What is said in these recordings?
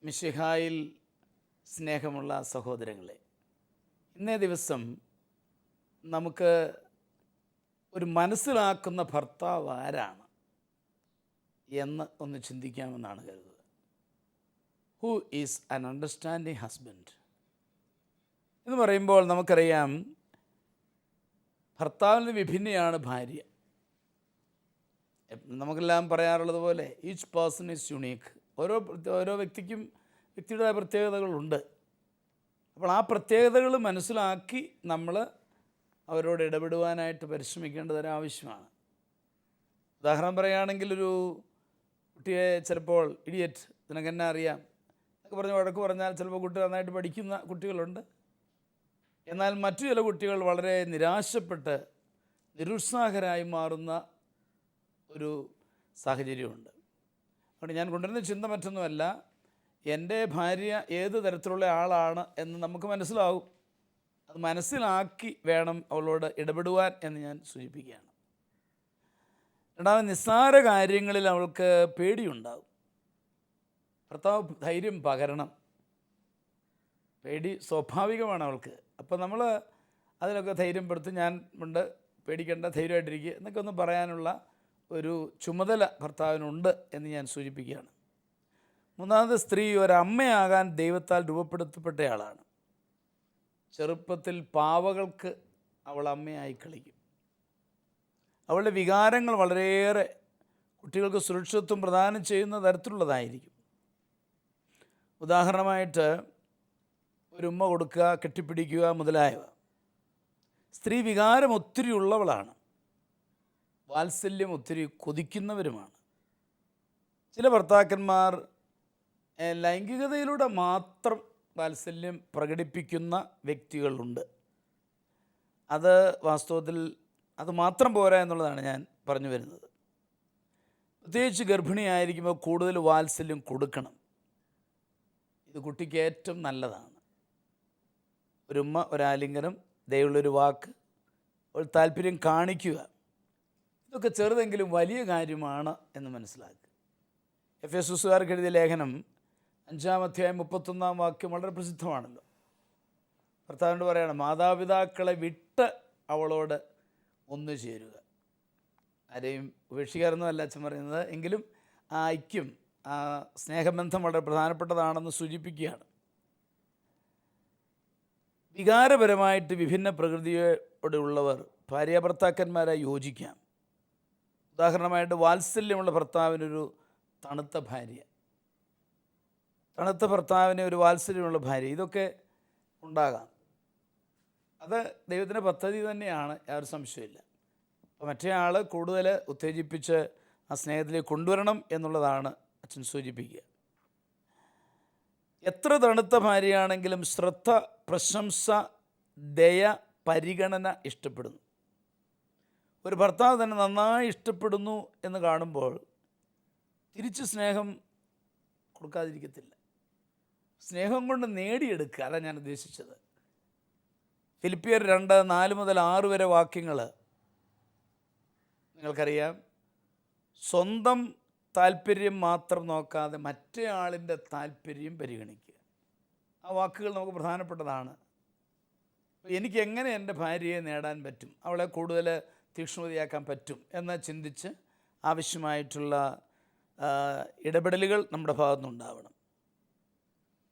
മിശിഹായിൽ സ്നേഹമുള്ള സഹോദരങ്ങളെ, ഇന്നേ ദിവസം നമുക്ക് ഒരു മനസ്സിലാക്കുന്ന ഭർത്താവ് ആരാണ് എന്ന് ഒന്ന് ചിന്തിക്കാമെന്നാണ് കരുതുന്നത്. Who is an understanding husband എന്ന് പറയുമ്പോൾ നമുക്കറിയാം, ഭർത്താവിന് വിഭിന്നയാണ് ഭാര്യ. നമുക്കെല്ലാം പറയാറുള്ളത് പോലെ ഈച്ച് പേഴ്സൺ ഈസ് യുണീക്ക്. ഓരോ വ്യക്തിക്കും വ്യക്തിയുടേതായ പ്രത്യേകതകളുണ്ട്. അപ്പോൾ ആ പ്രത്യേകതകൾ മനസ്സിലാക്കി നമ്മൾ അവരോട് ഇടപെടുവാനായിട്ട് പരിശ്രമിക്കേണ്ടത് ഒരാവശ്യമാണ്. ഉദാഹരണം പറയുകയാണെങ്കിൽ, ഒരു കുട്ടിയെ ചിലപ്പോൾ ഇഡിയറ്റ്, നിനക്കെന്നെ അറിയാം എന്നൊക്കെ പറഞ്ഞ് വഴക്ക് പറഞ്ഞാൽ ചിലപ്പോൾ കുട്ടി നന്നായിട്ട് പഠിക്കുന്ന കുട്ടികളുണ്ട്. എന്നാൽ മറ്റു ചില കുട്ടികൾ വളരെ നിരാശപ്പെട്ട് നിരുത്സാഹരായി മാറുന്ന ഒരു സാഹചര്യമുണ്ട്. അതുകൊണ്ട് ഞാൻ കൊണ്ടുവരുന്ന ചിന്ത മറ്റൊന്നുമല്ല, എൻ്റെ ഭാര്യ ഏത് തരത്തിലുള്ള ആളാണ് എന്ന് നമുക്ക് മനസ്സിലാവും. അത് മനസ്സിലാക്കി വേണം അവളോട് ഇടപെടുവാൻ എന്ന് ഞാൻ സൂചിപ്പിക്കുകയാണ്. രണ്ടാമത്, നിസ്സാര കാര്യങ്ങളിൽ അവൾക്ക് പേടിയുണ്ടാകും. ഭർത്താവ് ധൈര്യം പകരണം. പേടി സ്വാഭാവികമാണ് അവൾക്ക്. അപ്പോൾ നമ്മൾ അതിനൊക്കെ ധൈര്യം പെടുത്തി, ഞാൻ ഉണ്ട്, പേടിക്കേണ്ട, ധൈര്യമായിട്ടിരിക്കുക എന്നൊക്കെ ഒന്ന് പറയാനുള്ള ഒരു ചുമതല ഭർത്താവിനുണ്ട് എന്ന് ഞാൻ സൂചിപ്പിക്കുകയാണ്. മൂന്നാമത്, സ്ത്രീ ഒരമ്മയാകാൻ ദൈവത്താൽ രൂപപ്പെടുത്തപ്പെട്ടയാളാണ്. ചെറുപ്പത്തിൽ പാവകൾക്ക് അവൾ അമ്മയായി കളിക്കും. അവളുടെ വികാരങ്ങൾ വളരെയേറെ കുട്ടികൾക്ക് സുരക്ഷിതത്വം പ്രദാനം ചെയ്യുന്ന തരത്തിലുള്ളതായിരിക്കും. ഉദാഹരണമായിട്ട് ഒരു ഉമ്മ കൊടുക്കുക, കെട്ടിപ്പിടിക്കുക മുതലായവ. സ്ത്രീ വികാരം ഒത്തിരി ഉള്ളവളാണ്. വാത്സല്യം ഒത്തിരി കൊതിക്കുന്നവരുമാണ്. ചില ഭർത്താക്കന്മാർ ലൈംഗികതയിലൂടെ മാത്രം വാത്സല്യം പ്രകടിപ്പിക്കുന്ന വ്യക്തികളുണ്ട്. അത് വാസ്തവത്തിൽ അത് മാത്രം പോരാ എന്നുള്ളതാണ് ഞാൻ പറഞ്ഞു വരുന്നത്. പ്രത്യേകിച്ച് ഗർഭിണിയായിരിക്കുമ്പോൾ കൂടുതൽ വാത്സല്യം കൊടുക്കണം. ഇത് കുട്ടിക്ക് ഏറ്റവും നല്ലതാണ്. ഒരു ഉമ്മ, ഒരാലിംഗനം, ദയവുള്ളൊരു വാക്ക്, ഒരു താല്പര്യം കാണിക്കുക, ഇതൊക്കെ ചെറുതെങ്കിലും വലിയ കാര്യമാണ് എന്ന് മനസ്സിലാക്കുക. എഫെസോസുകാർക്ക് എഴുതിയ ലേഖനം 5-ാം അധ്യായം 31-ാം വാക്യം വളരെ പ്രസിദ്ധമാണല്ലോ. ഭർത്താവിനോട് പറയണം, മാതാപിതാക്കളെ വിട്ട് അവളോട് ഒന്നു ചേരുക. ആരെയും ഉപേക്ഷിക്കാറൊന്നുമല്ല അച്ഛൻ പറയുന്നത്, എങ്കിലും ആ ഐക്യം, ആ സ്നേഹബന്ധം വളരെ പ്രധാനപ്പെട്ടതാണെന്ന് സൂചിപ്പിക്കുകയാണ്. വികാരപരമായിട്ട് വിഭിന്ന പ്രകൃതിയോടെ ഉള്ളവർ ഭാര്യ ഭർത്താക്കന്മാരായി യോജിക്കാം. ഉദാഹരണമായിട്ട്, വാത്സല്യമുള്ള ഭർത്താവിനൊരു തണുത്ത ഭാര്യ, തണുത്ത ഭർത്താവിന് ഒരു വാത്സല്യമുള്ള ഭാര്യ, ഇതൊക്കെ ഉണ്ടാകാം. അത് ദൈവത്തിൻ്റെ പദ്ധതി തന്നെയാണ്, യാതൊരു സംശയമില്ല. അപ്പോൾ മറ്റേ ആൾ കൂടുതൽ ഉത്തേജിപ്പിച്ച് ആ സ്നേഹത്തിലേക്ക് കൊണ്ടുവരണം എന്നുള്ളതാണ് അച്ഛൻ സൂചിപ്പിക്കുക. എത്ര തണുത്ത ഭാര്യയാണെങ്കിലും ശ്രദ്ധ, പ്രശംസ, ദയ, പരിഗണന ഇഷ്ടപ്പെടുന്നു. ഒരു ഭർത്താവ് തന്നെ നന്നായി ഇഷ്ടപ്പെടുന്നു എന്ന് കാണുമ്പോൾ തിരിച്ച് സ്നേഹം കൊടുക്കാതിരിക്കത്തില്ല. സ്നേഹം കൊണ്ട് നേടിയെടുക്കുക, അതാണ് ഞാൻ ഉദ്ദേശിച്ചത്. ഫിലിപ്പിയർ 2:4-6 വരെ വാക്യങ്ങൾ നിങ്ങൾക്കറിയാം. സ്വന്തം താല്പര്യം മാത്രം നോക്കാതെ മറ്റേ ആളിൻ്റെ താല്പര്യം പരിഗണിക്കുക. ആ വാക്കുകൾ നമുക്ക് പ്രധാനപ്പെട്ടതാണ്. എനിക്ക് എങ്ങനെ എൻ്റെ ഭാര്യയെ നേടാൻ പറ്റും, അവളെ കൂടുതൽ തീക്ഷ്ണതയാക്കാൻ പറ്റും എന്ന് ചിന്തിച്ച് ആവശ്യമായിട്ടുള്ള ഇടപെടലുകൾ നമ്മുടെ ഭാഗത്തുനിന്നുണ്ടാവണം.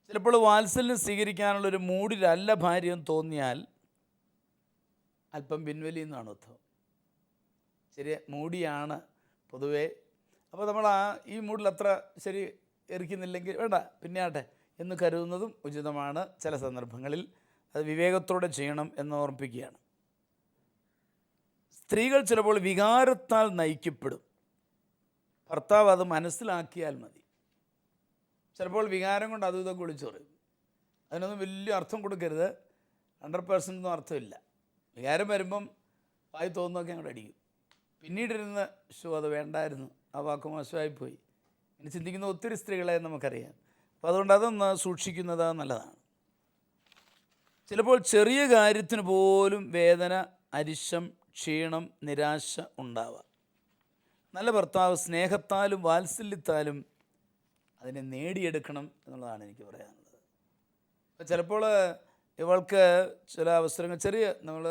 ചിലപ്പോൾ വാത്സല്യം സ്വീകരിക്കാനുള്ളൊരു മൂഡിലല്ല ഭാര്യ എന്ന് തോന്നിയാൽ അല്പം പിൻവലിയെന്നാണ് അർത്ഥം. ശരി, മൂടിയാണ് പൊതുവേ. അപ്പോൾ നമ്മൾ ഈ മൂഡിൽ അത്ര ശരി എറിക്കുന്നില്ലെങ്കിൽ വേണ്ട, പിന്നെ ആട്ടെ എന്ന് കരുതുന്നതും ഉചിതമാണ്. ചില സന്ദർഭങ്ങളിൽ അത് വിവേകത്തോടെ ചെയ്യണം എന്ന് ഓർമ്മിപ്പിക്കുകയാണ്. സ്ത്രീകൾ ചിലപ്പോൾ വികാരത്താൽ നയിക്കപ്പെടും. ഭർത്താവ് അത് മനസ്സിലാക്കിയാൽ മതി. ചിലപ്പോൾ വികാരം കൊണ്ട് അതും ഇതൊക്കെ വിളിച്ചു പറയും. അതിനൊന്നും വലിയ അർത്ഥം കൊടുക്കരുത്. 100% അർത്ഥമില്ല. വികാരം വരുമ്പം വായി തോന്നുന്നൊക്കെ അങ്ങോട്ട് അടിക്കും. പിന്നീടിരുന്ന് അത് വേണ്ടായിരുന്നു, ആ വാക്ക് മോശമായിപ്പോയി, ഇനി ചിന്തിക്കുന്ന ഒത്തിരി സ്ത്രീകളെ നമുക്കറിയാം. അപ്പോൾ അതുകൊണ്ട് അതൊന്ന് സൂക്ഷിക്കുന്നത് നല്ലതാണ്. ചിലപ്പോൾ ചെറിയ കാര്യത്തിന് പോലും വേദന, അരിശം, ക്ഷീണം, നിരാശ ഉണ്ടാവാം. നല്ല ഭർത്താവ് സ്നേഹത്താലും വാത്സല്യത്താലും അതിനെ നേടിയെടുക്കണം എന്നുള്ളതാണ് എനിക്ക് പറയാനുള്ളത്. അപ്പോൾ ചിലപ്പോൾ ഇവൾക്ക് ചില അവസരങ്ങൾ നമ്മൾ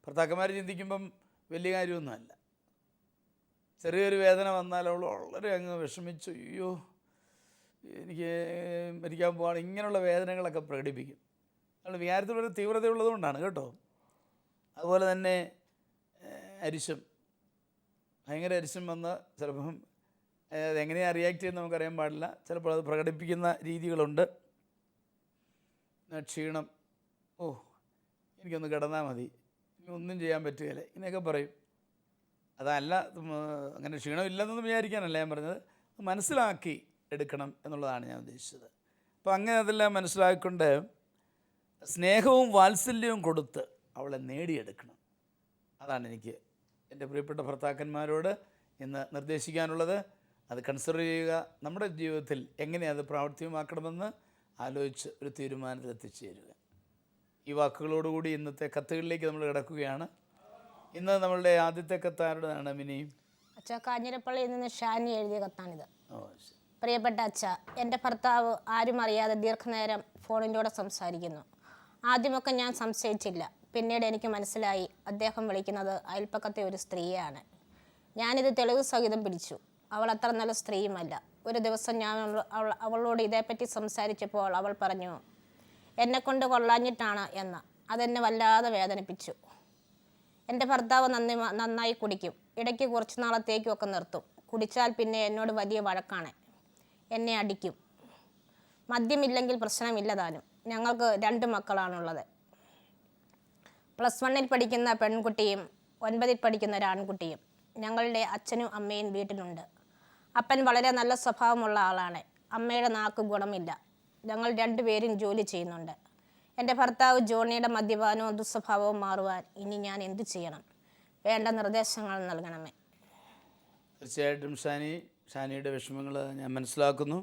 ഭർത്താക്കന്മാർ ചിന്തിക്കുമ്പം വലിയ കാര്യമൊന്നുമല്ല. ചെറിയൊരു വേദന വന്നാൽ അവൾ വളരെ അങ്ങ് വിഷമിച്ചു, അയ്യോ എനിക്ക് മരിക്കാൻ പോവാണ്, ഇങ്ങനെയുള്ള വേദനകളൊക്കെ പ്രകടിപ്പിക്കും. അവളുടെ വികാരത്തിലൊരു തീവ്രതയുള്ളതുകൊണ്ടാണ് കേട്ടോ. അതുപോലെ തന്നെ അരിശം, ഭയങ്കര അരിശം വന്ന് ചിലപ്പം അതെങ്ങനെയാണ് റിയാക്ട് ചെയ്യുന്നത് നമുക്കറിയാൻ പാടില്ല. ചിലപ്പോൾ അത് പ്രകടിപ്പിക്കുന്ന രീതികളുണ്ട്. ക്ഷീണം, ഓ എനിക്കൊന്ന് കിടന്നാൽ മതി, ഇനി ഒന്നും ചെയ്യാൻ പറ്റുകയില്ല, ഇങ്ങനെയൊക്കെ പറയും. അതല്ല, അങ്ങനെ ക്ഷീണമില്ലെന്നൊന്നും വിചാരിക്കാനല്ല ഞാൻ പറഞ്ഞത്, മനസ്സിലാക്കി എടുക്കണം എന്നുള്ളതാണ് ഞാൻ ഉദ്ദേശിച്ചത്. അപ്പോൾ അങ്ങനെ അതെല്ലാം മനസ്സിലാക്കിക്കൊണ്ട് സ്നേഹവും വാത്സല്യവും കൊടുത്ത് അവളെ നേടിയെടുക്കണം. അതാണ് എനിക്ക് എൻ്റെ പ്രിയപ്പെട്ട ഭർത്താക്കന്മാരോട് ഇന്ന് നിർദ്ദേശിക്കാനുള്ളത്. അത് കൺസിഡർ ചെയ്യുക. നമ്മുടെ ജീവിതത്തിൽ എങ്ങനെ അത് പ്രാവർത്തികമാക്കണമെന്ന് ആലോചിച്ച് ഒരു തീരുമാനത്തിൽ എത്തിച്ചേരുക. ഈ വാക്കുകളോടുകൂടി ഇന്നത്തെ കത്തുകളിലേക്ക് നമ്മൾ കിടക്കുകയാണ്. ഇന്ന് നമ്മളുടെ ആദ്യത്തെ കത്താരുടെതാണ് മിനി? അച്ഛ, കാഞ്ഞിരപ്പള്ളിയിൽ നിന്ന് ഷാനി എഴുതിയ കത്താണിത്. ശരി. പ്രിയപ്പെട്ട അച്ഛ, എൻ്റെ ഭർത്താവ് ആരും അറിയാതെ ദീർഘനേരം ഫോണിലൂടെ സംസാരിക്കുന്നു. ആദ്യമൊക്കെ ഞാൻ സംശയിച്ചില്ല. പിന്നീട് എനിക്ക് മനസ്സിലായി അദ്ദേഹം വിളിക്കുന്നത് അയൽപ്പക്കത്തെ ഒരു സ്ത്രീയാണ്. ഞാനിത് തെളിവ് സഹിതം പിടിച്ചു. അവൾ അത്ര നല്ല സ്ത്രീയുമല്ല. ഒരു ദിവസം ഞാൻ അവളോട് ഇതേപ്പറ്റി സംസാരിച്ചപ്പോൾ അവൾ പറഞ്ഞു, എന്നെക്കൊണ്ട് കൊള്ളാഞ്ഞിട്ടാണ് എന്ന്. അതെന്നെ വല്ലാതെ വേദനിപ്പിച്ചു. എൻ്റെ ഭർത്താവ് നന്നായി കുടിക്കും. ഇടയ്ക്ക് കുറച്ച് നാളത്തേക്കുമൊക്കെ നിർത്തും. കുടിച്ചാൽ പിന്നെ എന്നോട് വലിയ വഴക്കാണ്. എന്നെ അടിക്കും. മദ്യമില്ലെങ്കിൽ പ്രശ്നമില്ല താനും. ഞങ്ങൾക്ക് 2 മക്കളാണുള്ളത്. +1 പഠിക്കുന്ന പെൺകുട്ടിയും 9 പഠിക്കുന്ന ഒരു ആൺകുട്ടിയും. ഞങ്ങളുടെ അച്ഛനും അമ്മയും വീട്ടിലുണ്ട്. അപ്പൻ വളരെ നല്ല സ്വഭാവമുള്ള ആളാണ്. അമ്മയുടെ നാക്ക് ഗുണമില്ല. ഞങ്ങൾ 2 പേരും ജോലി ചെയ്യുന്നുണ്ട്. എൻ്റെ ഭർത്താവ് ജോണിയുടെ മദ്യപാനവും ദുസ്വഭാവവും മാറുവാൻ ഇനി ഞാൻ എന്തു ചെയ്യണം? വേണ്ട നിർദ്ദേശങ്ങൾ നൽകണമേ. തീർച്ചയായിട്ടും ഷാനിയുടെ വിഷമങ്ങൾ ഞാൻ മനസ്സിലാക്കുന്നു.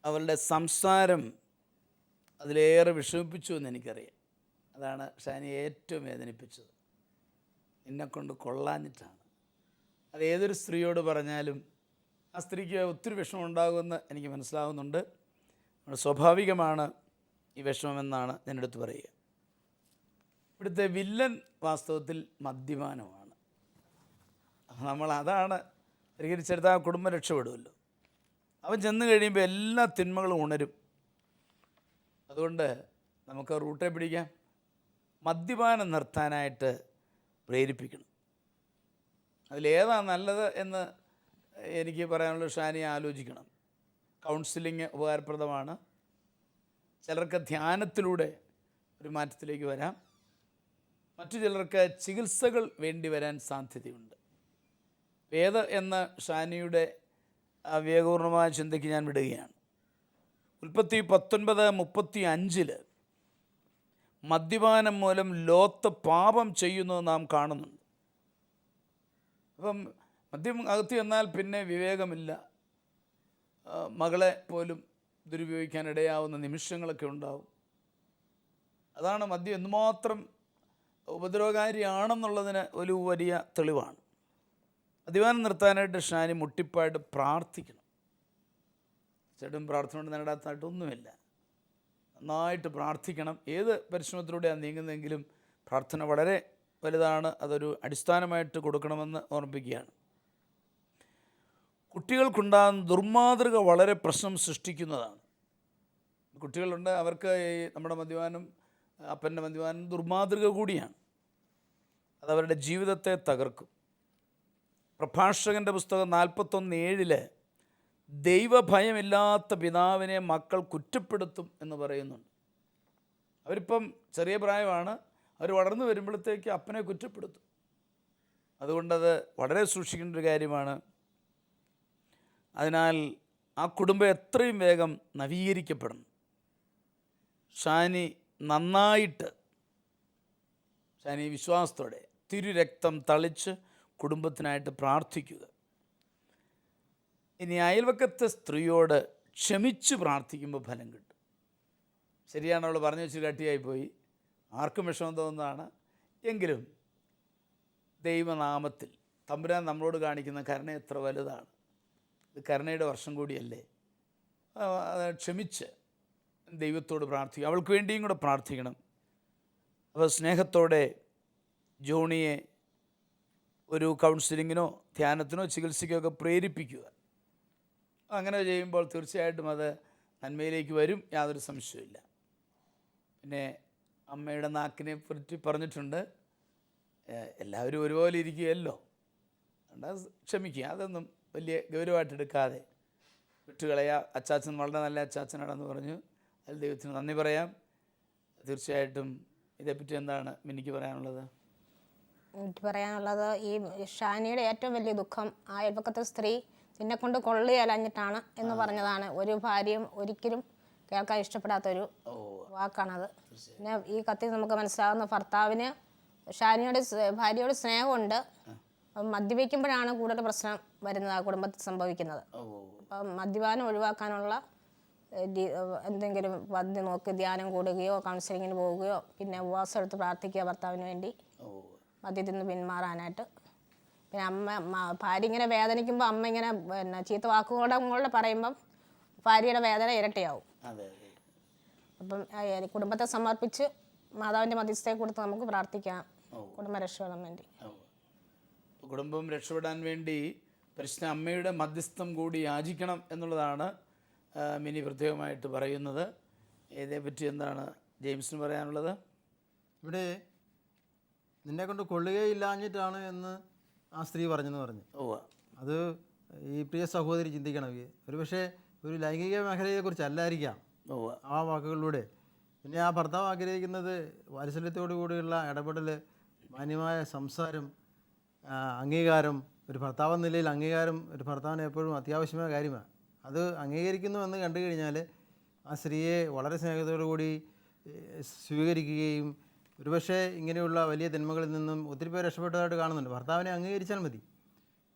അവളുടെ സംസാരം അതിലേറെ വിഷമിപ്പിച്ചു എന്ന് എനിക്കറിയാം. അതാണ് ഷാനിയെ ഏറ്റവും വേദനിപ്പിച്ചത്. എന്നെക്കൊണ്ട് കൊള്ളാഞ്ഞിട്ടാണ്. അത് ഏതൊരു സ്ത്രീയോട് പറഞ്ഞാലും ആ സ്ത്രീക്ക് ഒത്തിരി വിഷമം ഉണ്ടാകുമെന്ന് എനിക്ക് മനസ്സിലാവുന്നുണ്ട്. സ്വാഭാവികമാണ് ഈ വിഷമമെന്നാണ് ഞാൻ എടുത്തു പറയുക. ഇവിടുത്തെ വില്ലൻ വാസ്തവത്തിൽ മദ്യപാനമാണ്. നമ്മൾ അതാണ് പരിഹരിച്ചെടുത്താൽ ആ കുടുംബം രക്ഷപ്പെടുമല്ലോ. അവൻ ചെന്ന് കഴിയുമ്പോൾ എല്ലാ തിന്മകളും ഉണരും. അതുകൊണ്ട് നമുക്ക് റൂട്ടെ പിടിക്കാം. മദ്യപാനം നിർത്താനായിട്ട് പ്രേരിപ്പിക്കണം. അതിലേതാണ് നല്ലത് എന്ന് എനിക്ക് പറയാനുള്ള ഷാനി ആലോചിക്കണം. കൗൺസിലിംഗ് ഉപകാരപ്രദമാണ്. ചിലർക്ക് ധ്യാനത്തിലൂടെ ഒരു മാറ്റത്തിലേക്ക് വരാം. മറ്റു ചിലർക്ക് ചികിത്സകൾ വേണ്ടി വരാൻ സാധ്യതയുണ്ട്. എന്ന ഷാനിയുടെ വിവേകപൂർണമായ ചിന്തയ്ക്ക് ഞാൻ വിടുകയാണ്. ഉൽപ്പത്തി 19:35 മദ്യപാനം മൂലം ലോത്ത് പാപം ചെയ്യുന്നത് നാം കാണുന്നുണ്ട്. അപ്പം മദ്യം അകത്ത് ചെന്നാൽ പിന്നെ വിവേകമില്ല. മകളെ പോലും ദുരുപയോഗിക്കാനിടയാവുന്ന നിമിഷങ്ങളൊക്കെ ഉണ്ടാവും. അതാണ് മദ്യം എന്തുമാത്രം ഉപദ്രവകാരിയാണെന്നുള്ളതിന് ഒരു വലിയ തെളിവാണ്. മദ്യപാനം നിർത്താനായിട്ട് ഷാനി മുട്ടിപ്പായിട്ട് പ്രാർത്ഥിക്കണം. ചേട്ടൻ പ്രാർത്ഥന കൊണ്ട് നേടാത്തായിട്ടൊന്നുമില്ല. നന്നായിട്ട് പ്രാർത്ഥിക്കണം. ഏത് പരിശ്രമത്തിലൂടെയാണ് നീങ്ങുന്നതെങ്കിലും പ്രാർത്ഥന വളരെ വലുതാണ്. അതൊരു അടിസ്ഥാനമായിട്ട് കൊടുക്കണമെന്ന് ഓർമ്മിപ്പിക്കുകയാണ്. കുട്ടികൾക്കുണ്ടാകുന്ന ദുർമാതൃക വളരെ പ്രശ്നം സൃഷ്ടിക്കുന്നതാണ്. കുട്ടികളുണ്ട്, അവർക്ക് ഈ നമ്മുടെ മദ്യപാനം, അപ്പൻ്റെ മദ്യപാനം ദുർമാതൃക കൂടിയാണ്. അതവരുടെ ജീവിതത്തെ തകർക്കും. പ്രഭാഷകൻ്റെ പുസ്തകം 41:7 ദൈവഭയമില്ലാത്ത പിതാവിനെ മക്കൾ കുറ്റപ്പെടുത്തും എന്ന് പറയുന്നുണ്ട്. അവരിപ്പം ചെറിയ പ്രായമാണ്, അവർ വളർന്നു വരുമ്പോഴത്തേക്ക് അപ്പനെ കുറ്റപ്പെടുത്തും. അതുകൊണ്ടത് വളരെ സൂക്ഷിക്കേണ്ട ഒരു കാര്യമാണ്. അതിനാൽ ആ കുടുംബം എത്രയും വേഗം നവീകരിക്കപ്പെടണം. ഷാനി നന്നായിട്ട്, ഷാനി വിശ്വാസത്തോടെ തിരുരക്തം തളിച്ച് കുടുംബത്തിനായിട്ട് പ്രാർത്ഥിക്കുക. ഇനി അയൽവക്കത്തെ സ്ത്രീയോട് ക്ഷമിച്ച് പ്രാർത്ഥിക്കുമ്പോൾ ഫലം കിട്ടും. ശരിയാണ്, അവൾ പറഞ്ഞു വെച്ച് കട്ടിയായിപ്പോയി, ആർക്കും വിഷമം തോന്നുന്നതാണ്. എങ്കിലും ദൈവനാമത്തിൽ തമ്പുരാൻ നമ്മളോട് കാണിക്കുന്ന കരുണ എത്ര വലുതാണ്. ഇത് കരുണയുടെ വർഷം കൂടിയല്ലേ. അത് ക്ഷമിച്ച് ദൈവത്തോട് പ്രാർത്ഥിക്കുക. അവൾക്ക് വേണ്ടിയും കൂടെ പ്രാർത്ഥിക്കണം. അപ്പോൾ സ്നേഹത്തോടെ ജോണിയെ ഒരു കൗൺസിലിങ്ങിനോ ധ്യാനത്തിനോ ചികിത്സയ്ക്കോ ഒക്കെ പ്രേരിപ്പിക്കുക. അങ്ങനെ ചെയ്യുമ്പോൾ തീർച്ചയായിട്ടും അത് നന്മയിലേക്ക് വരും, യാതൊരു സംശയമില്ല. പിന്നെ അമ്മയുടെ നാക്കിനെ പറ്റി പറഞ്ഞിട്ടുണ്ട്. എല്ലാവരും ഒരുപോലെ ഇരിക്കുകയല്ലോ, അതുകൊണ്ട് ക്ഷമിക്കുക. അതൊന്നും വലിയ ഗൗരവമായിട്ട് എടുക്കാതെ വിട്ടുകളയാ. അച്ചാച്ചൻ വളരെ നല്ല അച്ചാച്ചനാണെന്ന് പറഞ്ഞു, അതിൽ ദൈവത്തിന് നന്ദി പറയാം. തീർച്ചയായിട്ടും ഇതേപ്പറ്റി എന്താണ് മിനിക്ക് പറയാനുള്ളത്? എനിക്ക് പറയാനുള്ളത്, ഈ ഷാനിയുടെ ഏറ്റവും വലിയ ദുഃഖം ആ അയൽപക്കത്തെ സ്ത്രീ നിന്നെ കൊണ്ട് കൊള്ളിയലഞ്ഞിട്ടാണ് എന്ന് പറഞ്ഞതാണ്. ഒരു ഭാര്യയും ഒരിക്കലും കേൾക്കാൻ ഇഷ്ടപ്പെടാത്തൊരു വാക്കാണത്. പിന്നെ ഈ കത്തിൽ നമുക്ക് മനസ്സിലാകുന്ന ഭർത്താവിന് ഭാര്യയോട് സ്നേഹമുണ്ട്. മദ്യപിക്കുമ്പോഴാണ് കൂടുതൽ പ്രശ്നം വരുന്നത്, ആ കുടുംബത്തിൽ സംഭവിക്കുന്നത്. അപ്പം മദ്യപാനം ഒഴിവാക്കാനുള്ള എന്തെങ്കിലും പദ്ധതി നോക്കി ധ്യാനം കൂടുകയോ കൗൺസിലിങ്ങിന് പോവുകയോ പിന്നെ ഉപവാസം എടുത്ത് പ്രാർത്ഥിക്കുക ഭർത്താവിന് വേണ്ടി മദ്യത്തിൽ നിന്ന് പിന്മാറാനായിട്ട്. പിന്നെ ഭാര്യ ഇങ്ങനെ വേദനിക്കുമ്പോൾ അമ്മ ഇങ്ങനെ പിന്നെ ചീത്ത വാക്കുകളുടെ പറയുമ്പം ഭാര്യയുടെ വേദന ഇരട്ടിയാവും. അപ്പം കുടുംബത്തെ സമർപ്പിച്ച് മാതാവിൻ്റെ മധ്യസ്ഥയെ കൊടുത്ത് നമുക്ക് പ്രാർത്ഥിക്കാം കുടുംബം രക്ഷപ്പെടാൻ വേണ്ടി. കുടുംബം രക്ഷപ്പെടാൻ വേണ്ടി പരിശുദ്ധ അമ്മയുടെ മധ്യസ്ഥം കൂടി യാചിക്കണം എന്നുള്ളതാണ് മിനി പ്രത്യേകമായിട്ട് പറയുന്നത്. ഇതേപ്പറ്റി എന്താണ് ജെയിംസിന് പറയാനുള്ളത്? ഇവിടെ നിന്നെ കൊണ്ട് കൊള്ളുകയില്ലാഞ്ഞിട്ടാണ് എന്ന് ആ സ്ത്രീ പറഞ്ഞെന്ന് പറഞ്ഞു. അത് ഈ പ്രിയ സഹോദരി ചിന്തിക്കണം. ഒരുപക്ഷെ ഒരു ലൈംഗിക മേഖലയെക്കുറിച്ചല്ലായിരിക്കാം ആ വാക്കുകളിലൂടെ. പിന്നെ ആ ഭർത്താവ് ആഗ്രഹിക്കുന്നത് വാത്സല്യത്തോടു കൂടിയുള്ള ഇടപെടൽ, മാന്യമായ സംസാരം, അംഗീകാരം. ഒരു ഭർത്താവ് എന്ന നിലയിൽ അംഗീകാരം ഒരു ഭർത്താവിന് എപ്പോഴും അത്യാവശ്യമായ കാര്യമാണ്. അത് അംഗീകരിക്കുന്നു എന്ന് കണ്ടു കഴിഞ്ഞാൽ ആ സ്ത്രീയെ വളരെ സ്നേഹത്തോടു കൂടി സ്വീകരിക്കുകയും ഒരുപക്ഷെ ഇങ്ങനെയുള്ള വലിയ തിന്മകളിൽ നിന്നും ഒത്തിരി പേർ രക്ഷപ്പെട്ടതായിട്ട് കാണുന്നുണ്ട്. ഭർത്താവിനെ അംഗീകരിച്ചാൽ മതി.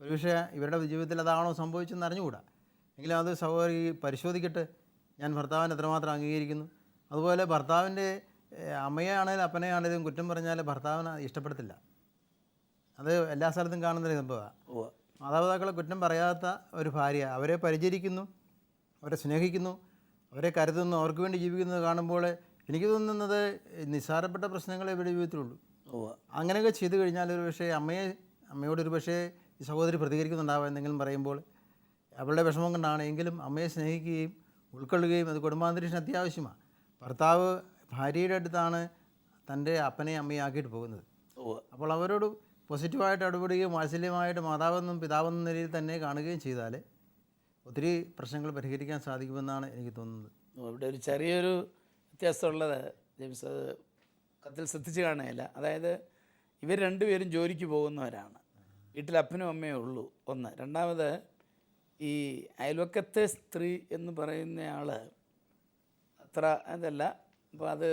ഒരുപക്ഷെ ഇവരുടെ ജീവിതത്തിൽ അതാണോ സംഭവിച്ചെന്ന് അറിഞ്ഞുകൂടാ. എങ്കിലും അത് സഹോദരി പരിശോധിക്കട്ടെ, ഞാൻ ഭർത്താവിനെ എത്രമാത്രം അംഗീകരിക്കുന്നു. അതുപോലെ ഭർത്താവിൻ്റെ അമ്മയാണേലും അപ്പനെയാണേലും കുറ്റം പറഞ്ഞാൽ ഭർത്താവിനെ ഇഷ്ടപ്പെടത്തില്ല. അത് എല്ലാ സ്ഥലത്തും കാണുന്നൊരു സംഭവമാണ്. മാതാപിതാക്കളെ കുറ്റം പറയാത്ത ഒരു ഭാര്യ അവരെ പരിചരിക്കുന്നു, അവരെ സ്നേഹിക്കുന്നു, അവരെ കരുതുന്നു, അവർക്ക് വേണ്ടി ജീവിക്കുന്നത് കാണുമ്പോൾ എനിക്ക് തോന്നുന്നത് നിസ്സാരപ്പെട്ട പ്രശ്നങ്ങളെ ഇവിടെ ജീവിതത്തിലുള്ളൂ. അങ്ങനെയൊക്കെ ചെയ്തു കഴിഞ്ഞാൽ ഒരു പക്ഷേ അമ്മയോടൊരു പക്ഷേ ഈ സഹോദരി പ്രതികരിക്കുന്നുണ്ടാവാം എന്തെങ്കിലും പറയുമ്പോൾ. അവളുടെ വിഷമം കൊണ്ടാണ്. എങ്കിലും അമ്മയെ സ്നേഹിക്കുകയും ഉൾക്കൊള്ളുകയും അത് കുടുംബാന്തരീക്ഷം അത്യാവശ്യമാണ്. ഭർത്താവ് ഭാര്യയുടെ അടുത്താണ് തൻ്റെ അപ്പനെ അമ്മയെ ആക്കിയിട്ട് പോകുന്നത്. അപ്പോൾ അവരോട് പോസിറ്റീവായിട്ട് ഇടപെടുകയും വാത്സല്യമായിട്ട് മാതാവെന്നും പിതാവെന്ന നിലയിൽ തന്നെ കാണുകയും ചെയ്താൽ ഒത്തിരി പ്രശ്നങ്ങൾ പരിഹരിക്കാൻ സാധിക്കുമെന്നാണ് എനിക്ക് തോന്നുന്നത്. ഇവിടെ ഒരു ചെറിയൊരു വ്യത്യാസമുള്ളത് ജെയിംസ് കത്തിൽ ശ്രദ്ധിച്ച് കാണുകയില്ല. അതായത് ഇവർ രണ്ടുപേരും ജോലിക്ക് പോകുന്നവരാണ്. വീട്ടിൽ അപ്പനും അമ്മയേ ഉള്ളൂ. ഒന്ന്. രണ്ടാമത് ഈ അയൽവക്കത്തെ സ്ത്രീ എന്ന് പറയുന്നയാൾ അത്ര അതല്ല. അപ്പോൾ അത്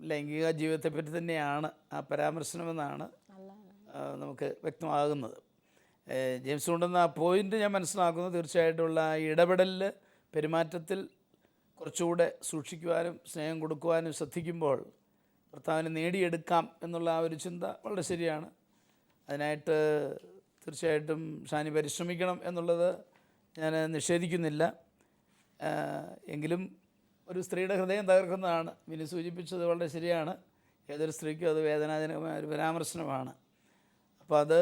ലൈംഗിക ജീവിതത്തെപ്പറ്റി തന്നെയാണ് ആ പരാമർശനമെന്നാണ് നമുക്ക് വ്യക്തമാകുന്നത്. ജെയിംസ് കൊണ്ടുവന്ന ആ പോയിൻ്റ് ഞാൻ മനസ്സിലാക്കുന്നത് തീർച്ചയായിട്ടുള്ള ഈ ഇടപെടലിൽ പെരുമാറ്റത്തിൽ കുറച്ചുകൂടെ സൂക്ഷിക്കുവാനും സ്നേഹം കൊടുക്കുവാനും ശ്രദ്ധിക്കുമ്പോൾ ഭർത്താവിനെ നേടിയെടുക്കാം എന്നുള്ള ആ ഒരു ചിന്ത വളരെ ശരിയാണ്. അതിനായിട്ട് തീർച്ചയായിട്ടും ഷാനി പരിശ്രമിക്കണം എന്നുള്ളത് ഞാൻ നിഷേധിക്കുന്നില്ല. എങ്കിലും ഒരു സ്ത്രീയുടെ ഹൃദയം തകർക്കുന്നതാണ്. മിനി സൂചിപ്പിച്ചത് വളരെ ശരിയാണ്. ഏതൊരു സ്ത്രീക്കും അത് വേദനാജനകമായ ഒരു പരാമർശനമാണ്. അപ്പോൾ അത്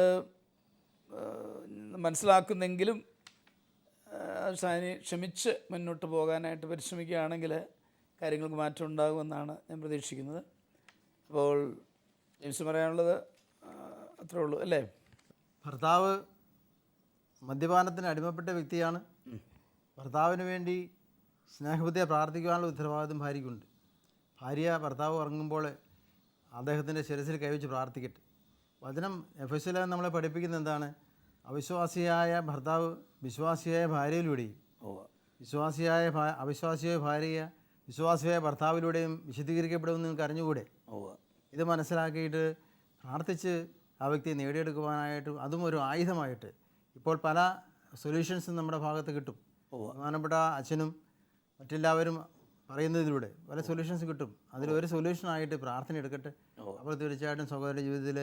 മനസ്സിലാക്കുന്നെങ്കിലും ഷാനി ക്ഷമിച്ച് മുന്നോട്ട് പോകാനായിട്ട് പരിശ്രമിക്കുകയാണെങ്കിൽ കാര്യങ്ങൾക്ക് മാറ്റം ഉണ്ടാകുമെന്നാണ് ഞാൻ പ്രതീക്ഷിക്കുന്നത്. അപ്പോൾ ജെയിംസ് പറയാനുള്ളത് അത്രേ ഉള്ളൂ അല്ലേ? ഭർത്താവ് മദ്യപാനത്തിന് അടിമപ്പെട്ട വ്യക്തിയാണ്. ഭർത്താവിന് വേണ്ടി സ്നേഹബുദ്ധിയെ പ്രാർത്ഥിക്കുവാനുള്ള ഉത്തരവാദിത്വം ഭാര്യയ്ക്കുണ്ട്. ഭാര്യ ഭർത്താവ് ഉറങ്ങുമ്പോൾ അദ്ദേഹത്തിൻ്റെ ശിരസിൽ കൈവച്ച് പ്രാർത്ഥിക്കട്ടെ. വചനം എഫെസ്യനിൽ നമ്മളെ പഠിപ്പിക്കുന്നത് എന്താണ്? അവിശ്വാസിയായ ഭർത്താവ് വിശ്വാസിയായ ഭാര്യയിലൂടെയും അവിശ്വാസിയായ ഭാര്യ വിശ്വാസിയായ ഭർത്താവിലൂടെയും വിശദീകരിക്കപ്പെടുമെന്ന് നിങ്ങൾക്ക് അറിഞ്ഞുകൂടെ? ഇത് മനസ്സിലാക്കിയിട്ട് പ്രാർത്ഥിച്ച് ആ വ്യക്തിയെ നേടിയെടുക്കുവാനായിട്ട് അതും ഒരു ആയുധമായിട്ട് ഇപ്പോൾ പല സൊല്യൂഷൻസും നമ്മുടെ ഭാഗത്ത് കിട്ടും. ബഹുമാനപ്പെട്ട അച്ഛനും മറ്റെല്ലാവരും പറയുന്നതിലൂടെ പല സൊല്യൂഷൻസ് കിട്ടും. അതിലൊരു സൊല്യൂഷനായിട്ട് പ്രാർത്ഥന എടുക്കട്ടെ. അപ്പോൾ തീർച്ചയായിട്ടും സഹോദര ജീവിതത്തിൽ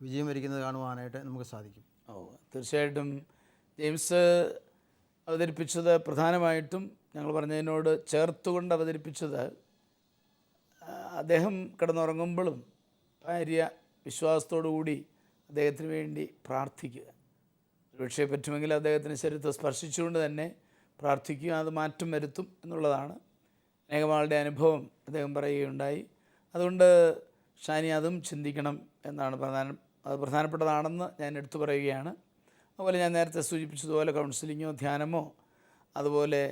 വിജയം വരിക്കുന്നത് കാണുവാനായിട്ട് നമുക്ക് സാധിക്കും. തീർച്ചയായിട്ടും ജെയിംസ് അവതരിപ്പിച്ചത് പ്രധാനമായിട്ടും ഞങ്ങൾ പറഞ്ഞതിനോട് ചേർത്തുകൊണ്ട് അവതരിപ്പിച്ചത് അദ്ദേഹം കിടന്നുറങ്ങുമ്പോഴും ഭാര്യ വിശ്വാസത്തോടു കൂടി അദ്ദേഹത്തിന് വേണ്ടി പ്രാർത്ഥിക്കുക. ഒരുപക്ഷെ പറ്റുമെങ്കിൽ അദ്ദേഹത്തിന് ശരീരത്തെ സ്പർശിച്ചുകൊണ്ട് തന്നെ പ്രാർത്ഥിക്കുക, അത് മാറ്റം വരുത്തും എന്നുള്ളതാണ് അനേകമാളുടെ അനുഭവം അദ്ദേഹം പറയുകയുണ്ടായി. അതുകൊണ്ട് ഷാനി അതും ചിന്തിക്കണം എന്നാണ് അത് പ്രധാനപ്പെട്ടതാണെന്ന് ഞാൻ എടുത്തു പറയുകയാണ്. അതുപോലെ ഞാൻ നേരത്തെ സൂചിപ്പിച്ചതുപോലെ കൗൺസിലിങ്ങോ ധ്യാനമോ അതുപോലെ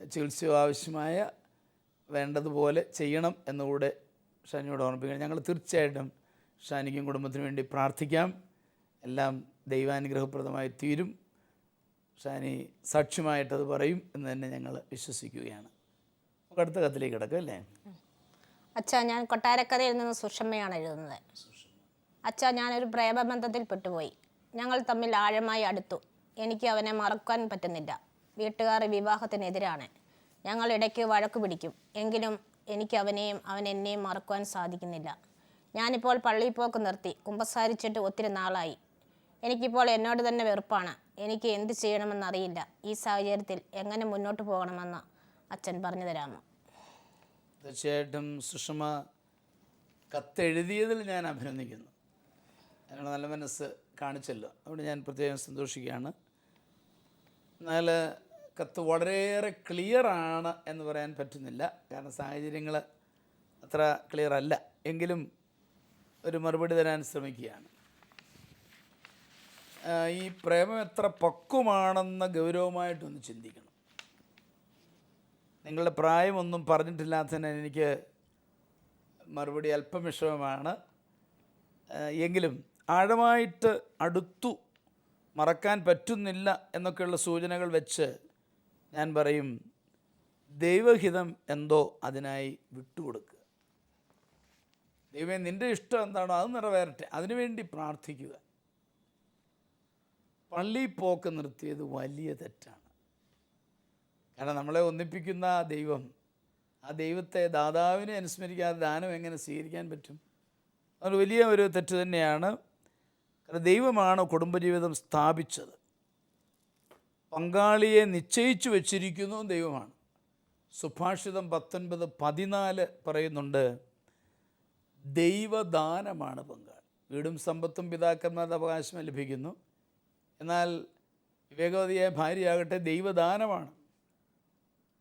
ചികിത്സയോ ആവശ്യമായ വേണ്ടതുപോലെ ചെയ്യണം എന്നുകൂടെ ഷാനിയോട് ഓർമ്മിപ്പിക്കണം. ഞങ്ങൾ തീർച്ചയായിട്ടും ഷാനിക്കും കുടുംബത്തിനു വേണ്ടി പ്രാർത്ഥിക്കാം. എല്ലാം ദൈവാനുഗ്രഹപ്രദമായി തീരും. ഷാനി സാക്ഷ്യമായിട്ടത് പറയും എന്ന് തന്നെ ഞങ്ങൾ വിശ്വസിക്കുകയാണ്. നമുക്ക് അടുത്ത കത്തിലേക്ക് കിടക്കാം അല്ലേ? അച്ഛാ, ഞാൻ കൊട്ടാരക്കരയിൽ നിന്ന് സുഷമ്മയാണ് എഴുതുന്നത്. അച്ഛാ, ഞാനൊരു പ്രേമബന്ധത്തിൽ പെട്ടുപോയി. ഞങ്ങൾ തമ്മിൽ ആഴമായി അടുത്തു. എനിക്ക് അവനെ മറക്കാൻ പറ്റുന്നില്ല. വീട്ടുകാർ വിവാഹത്തിനെതിരാണ്. ഞങ്ങൾ ഇടയ്ക്ക് വഴക്കു പിടിക്കും. എങ്കിലും എനിക്ക് അവനെയും അവൻ എന്നെയും മറക്കുവാൻ സാധിക്കുന്നില്ല. ഞാനിപ്പോൾ പള്ളിയിൽ പോക്ക് നിർത്തി. കുമ്പസാരിച്ചിട്ട് ഒത്തിരി നാളായി. എനിക്കിപ്പോൾ എന്നോട് തന്നെ വെറുപ്പാണ്. എനിക്ക് എന്ത് ചെയ്യണമെന്നറിയില്ല. ഈ സാഹചര്യത്തിൽ എങ്ങനെ മുന്നോട്ട് പോകണമെന്ന് അച്ഛൻ പറഞ്ഞു തരാമോ? തീർച്ചയായിട്ടും സുഷമ കത്തെഴുതിയതിൽ ഞാൻ അഭിനന്ദിക്കുന്നു. അതിനുള്ള നല്ല മനസ്സ് കാണിച്ചല്ലോ, അതുകൊണ്ട് ഞാൻ പ്രത്യേകം സന്തോഷിക്കുകയാണ്. എന്നാൽ കത്ത് വളരെയേറെ ക്ലിയറാണ് എന്ന് പറയാൻ പറ്റുന്നില്ല, കാരണം സാഹചര്യങ്ങൾ അത്ര ക്ലിയർ അല്ല. എങ്കിലും ഒരു മറുപടി തരാൻ ശ്രമിക്കുകയാണ്. ഈ പ്രേമം എത്ര പക്വമാണെന്ന് ഗൗരവമായിട്ടൊന്ന് ചിന്തിക്കണം. നിങ്ങളുടെ പ്രായമൊന്നും പറഞ്ഞിട്ടില്ലാത്തതിന് എനിക്ക് മറുപടി അല്പം വിഷമമാണ്. എങ്കിലും ആഴമായിട്ട് അടുത്തു, മറക്കാൻ പറ്റുന്നില്ല എന്നൊക്കെയുള്ള സൂചനകൾ വെച്ച് ഞാൻ പറയും, ദൈവഹിതം എന്തോ അതിനായി വിട്ടുകൊടുക്കുക. ദൈവമേ, നിൻ്റെ ഇഷ്ടം എന്താണോ അത് നിറവേറട്ടെ, അതിനുവേണ്ടി പ്രാർത്ഥിക്കുക. പള്ളിയിൽ പോക്ക് നിർത്തിയത് വലിയ തെറ്റാണ്. കാരണം നമ്മളെ ഒന്നിപ്പിക്കുന്ന ആ ദൈവം, ആ ദൈവത്തെ, ദാതാവിനെ അനുസ്മരിക്കാതെ ദാനം എങ്ങനെ സ്വീകരിക്കാൻ പറ്റും? അത് വലിയ ഒരു തെറ്റ് തന്നെയാണ്. കാരണം ദൈവമാണ് കുടുംബജീവിതം സ്ഥാപിച്ചത്. പങ്കാളിയെ നിശ്ചയിച്ചു വച്ചിരിക്കുന്നു ദൈവമാണ്. സുഭാഷിതം 19:14 പറയുന്നുണ്ട്, ദൈവദാനമാണ് പങ്കാളി. വീടും സമ്പത്തും പിതാക്കന്മാരുടെ അവകാശം ലഭിക്കുന്നു. എന്നാൽ വിവേകവതിയായ ഭാര്യയാകട്ടെ ദൈവദാനമാണ്.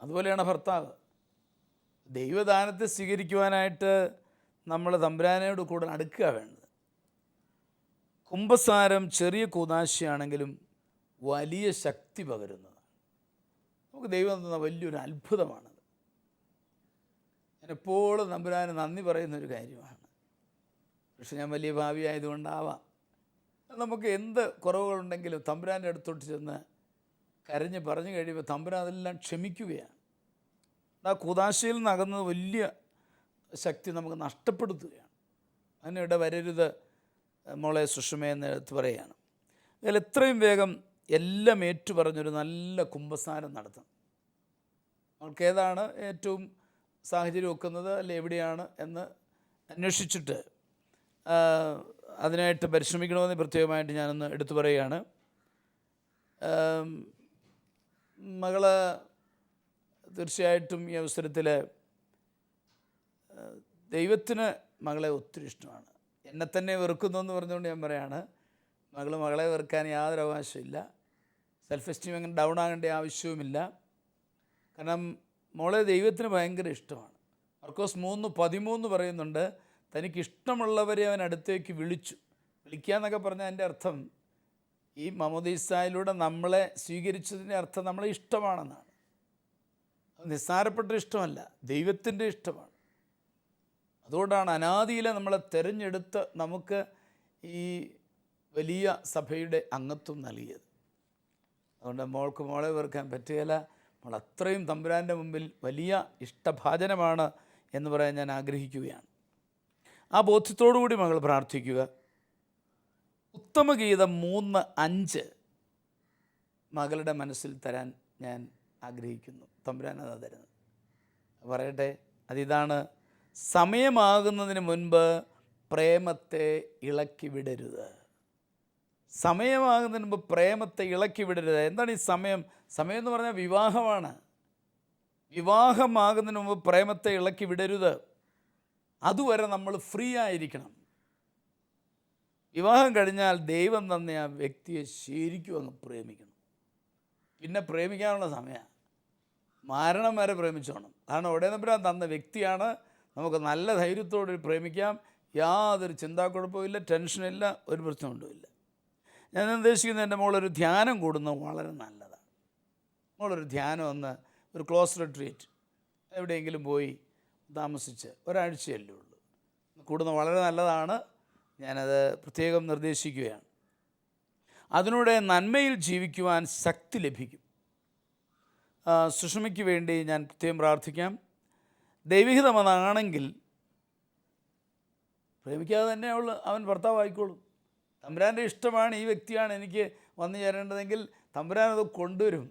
അതുപോലെയാണ് ഭർത്താവ്. ദൈവദാനത്തെ സ്വീകരിക്കുവാനായിട്ട് നമ്മൾ തമ്പുരാനോട് കൂടെ അടുക്കുക വേണ്ടത്. കുമ്പസാരം ചെറിയ കൂദാശയാണെങ്കിലും വലിയ ശക്തി പകരുന്നതാണ്. നമുക്ക് ദൈവം തന്ന വലിയൊരു അത്ഭുതമാണത്. ഞാൻ എപ്പോഴും തമ്പുരാന് നന്ദി പറയുന്നൊരു കാര്യമാണ്. പക്ഷെ ഞാൻ വലിയ ഭാവിയായതുകൊണ്ടാവാം, നമുക്ക് എന്ത് കുറവുകളുണ്ടെങ്കിലും തമ്പുരാൻ്റെ അടുത്തോട്ട് ചെന്ന് കരഞ്ഞ് പറഞ്ഞു കഴിയുമ്പോൾ തമ്പുരാൻ അതെല്ലാം ക്ഷമിക്കുകയാണ്. ആ കൂദാശയിൽ നിന്ന് അകന്നത് വലിയ ശക്തി നമുക്ക് നഷ്ടപ്പെടുത്തുകയാണ്. അതിനിടെ വരരുത് മോളെ സുഷമയെന്ന് എടുത്ത് പറയുകയാണ്. അതിൽ എത്രയും വേഗം എല്ലാം ഏറ്റുപറഞ്ഞൊരു നല്ല കുമ്പസാരം നടത്തണം. നമുക്ക് ഏതാണ് ഏറ്റവും സാഹചര്യം ഒക്കുന്നത്, അല്ലെ എവിടെയാണ് എന്ന് അന്വേഷിച്ചിട്ട് അതിനായിട്ട് പരിശ്രമിക്കണമെന്ന് പ്രത്യേകമായിട്ട് ഞാനൊന്ന് എടുത്തു പറയുകയാണ്. മകള് തീർച്ചയായിട്ടും ഈ അവസരത്തിൽ ദൈവത്തിന് മകളെ ഒത്തിരി ഇഷ്ടമാണ്. എന്നെ തന്നെ വെറുക്കുന്നു എന്ന് പറഞ്ഞുകൊണ്ട് ഞാൻ പറയാണ്, മകളെ വെറുക്കാൻ യാതൊരു അവകാശമില്ല. സെൽഫ് എസ്റ്റീം അങ്ങനെ ഡൗൺ ആകേണ്ട ആവശ്യവുമില്ല. കാരണം മോളെ ദൈവത്തിന് ഭയങ്കര ഇഷ്ടമാണ്. മർക്കോസ് 3:13 പറയുന്നുണ്ട്, തനിക്കിഷ്ടമുള്ളവരെ അവൻ അടുത്തേക്ക് വിളിച്ചു. വിളിക്കുക എന്നൊക്കെ പറഞ്ഞാൽ എൻ്റെ അർത്ഥം ഈ മമോദീസായിലൂടെ നമ്മളെ സ്വീകരിച്ചതിൻ്റെ അർത്ഥം നമ്മളെ ഇഷ്ടമാണെന്നാണ്. അത് നിസ്സാരപ്പെട്ട ഇഷ്ടമല്ല, ദൈവത്തിൻ്റെ ഇഷ്ടമാണ്. അതുകൊണ്ടാണ് അനാദിയിലെ നമ്മളെ തിരഞ്ഞെടുത്ത് നമുക്ക് ഈ വലിയ സഭയുടെ അംഗത്വം നൽകിയത്. അതുകൊണ്ട് മോൾക്ക് മോളെ വെറുക്കാൻ പറ്റുകയില്ല. മോൾ അത്രയും തമ്പുരാൻ്റെ മുമ്പിൽ വലിയ ഇഷ്ടഭാജനമാണ് എന്ന് പറയാൻ ഞാൻ ആഗ്രഹിക്കുകയാണ്. ആ ബോധ്യത്തോടു കൂടി മകൾ പ്രാർത്ഥിക്കുക. ഉത്തമഗീതം 3:5 മകളുടെ മനസ്സിൽ തരാൻ ഞാൻ ആഗ്രഹിക്കുന്നു. തമ്പുരാൻ അതാ തരുന്നത്. പറയട്ടെ, അതിതാണ്, സമയമാകുന്നതിന് മുൻപ് പ്രേമത്തെ ഇളക്കി വിടരുത്. സമയമാകുന്നതിന് മുമ്പ് പ്രേമത്തെ ഇളക്കി വിടരുത്. എന്താണ് ഈ സമയം? സമയം എന്ന് പറഞ്ഞാൽ വിവാഹമാണ്. വിവാഹമാകുന്നതിന് മുമ്പ് പ്രേമത്തെ ഇളക്കി വിടരുത്. അതുവരെ നമ്മൾ ഫ്രീ ആയിരിക്കണം. വിവാഹം കഴിഞ്ഞാൽ ദൈവം തന്നെ ആ വ്യക്തിയെ ശരിക്കും അങ്ങ് പ്രേമിക്കണം. പിന്നെ പ്രേമിക്കാനുള്ള സമയമാണ്. മരണം വരെ പ്രേമിച്ചോണം. കാരണം ഉടനെ തമ്പുരാൻ തന്ന വ്യക്തിയാണ്. നമുക്ക് നല്ല ധൈര്യത്തോട് പ്രേമിക്കാം. യാതൊരു ചിന്താക്കുഴപ്പമില്ല, ടെൻഷനില്ല, ഒരു പ്രശ്നമുണ്ടുമില്ല. ഞാൻ ഉദ്ദേശിക്കുന്നത് എൻ്റെ മോളൊരു ധ്യാനം കൂടുന്നത് വളരെ നല്ലതാണ്. മോളൊരു ധ്യാനം ഒന്ന് ഒരു ക്ലോസ് റിട്രീറ്റ് എവിടെയെങ്കിലും പോയി താമസിച്ച് ഒരാഴ്ചയല്ലേ ഉള്ളൂ, കൂടുന്നത് വളരെ നല്ലതാണ്. ഞാനത് പ്രത്യേകം നിർദ്ദേശിക്കുകയാണ്. അതിലൂടെ നന്മയിൽ ജീവിക്കുവാൻ ശക്തി ലഭിക്കും. സുഷമയ്ക്ക് വേണ്ടി ഞാൻ പ്രത്യേകം പ്രാർത്ഥിക്കാം. ദൈവഹിതം അതാണെങ്കിൽ പ്രേമിക്കാതെ തന്നെ അവൻ ഭർത്താവായിക്കോളും. തമ്പുരാൻ്റെ ഇഷ്ടമാണ്, ഈ വ്യക്തിയാണ് എനിക്ക് വന്നു ചേരേണ്ടതെങ്കിൽ തമ്പുരാൻ അത് കൊണ്ടുവരും.